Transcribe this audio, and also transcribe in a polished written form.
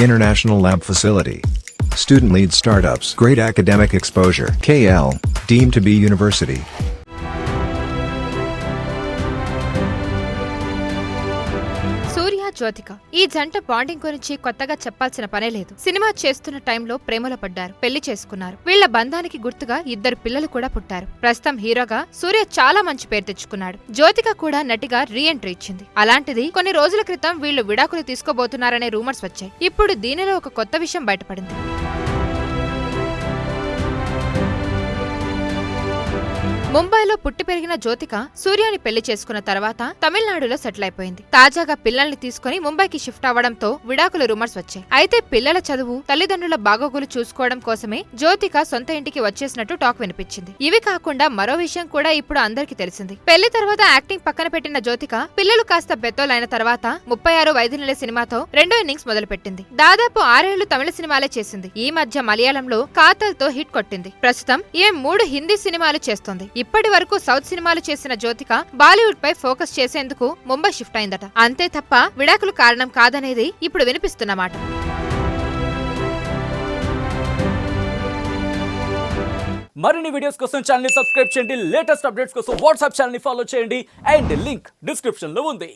International lab facility. Student lead startups. Great academic exposure. KL. Deemed to be university. సూర్య జ్యోతిక ఈ జంట bonding గురించి కొత్తగా చెప్పాల్సిన పనే లేదు. సినిమా చేస్తున్న టైంలో ప్రేమలో పడ్డారు, పెళ్లి చేసుకున్నారు. వీళ్ల బంధానికి గుర్తుగా 2 పిల్లలు కూడా పుట్టారు. ప్రస్తుతం హీరోగా సూర్య చాలా మంచి పేరు తెచ్చుకున్నాడు. జ్యోతిక కూడా నటిగా రీ ఎంట్రీ ఇచ్చింది. అలాంటిది కొన్ని రోజుల క్రితం వీళ్లు విడాకులు తీసుకోబోతున్నారనే రూమర్స్ వచ్చాయి. ఇప్పుడు దీనిలో ఒక కొత్త విషయం బయటపడింది. ముంబైలో పుట్టి పెరిగిన జ్యోతిక సూర్యాని పెళ్లి చేసుకున్న తర్వాత తమిళనాడులో సెటిల్ అయిపోయింది. తాజాగా పిల్లల్ని తీసుకుని ముంబైకి షిఫ్ట్ అవ్వడంతో విడాకుల రూమర్స్ వచ్చాయి. అయితే పిల్లల చదువు, తల్లిదండ్రుల బాగోగులు చూసుకోవడం కోసమే జ్యోతిక సొంత ఇంటికి వచ్చేసినట్టు టాక్ వినిపించింది. ఇవి కాకుండా మరో విషయం కూడా ఇప్పుడు అందరికీ తెలిసింది. పెళ్లి తర్వాత యాక్టింగ్ పక్కన పెట్టిన జ్యోతిక పిల్లలు కాస్త పెద్దోలైన తర్వాత 36 వైద్యుల సినిమాతో రెండో ఇన్నింగ్స్ మొదలుపెట్టింది. దాదాపు 6 ఏళ్లు తమిళ సినిమాలే చేసింది. ఈ మధ్య మలయాళంలో కాతల్తో హిట్ కొట్టింది. ప్రస్తుతం ఈమె 3 హిందీ సినిమాలు చేస్తోంది. ఇప్పటి వరకు సౌత్ సినిమాలు చేసిన జ్యోతిక బాలీవుడ్ పై ఫోకస్ చేసేందుకు ముంబై షిఫ్ట్ అయిందట. అంతే తప్ప విడాకులు కారణం కాదనేది ఇప్పుడు వినిపిస్తున్నమాట. మరిన్ని వీడియోస్ కోసం ఛానల్ ని సబ్స్క్రైబ్ చేయండి. లేటెస్ట్ అప్డేట్స్ కోసం వాట్సాప్ ఛానల్ ని ఫాలో చేయండి. అండ్ లింక్ డిస్క్రిప్షన్ లో ఉంది.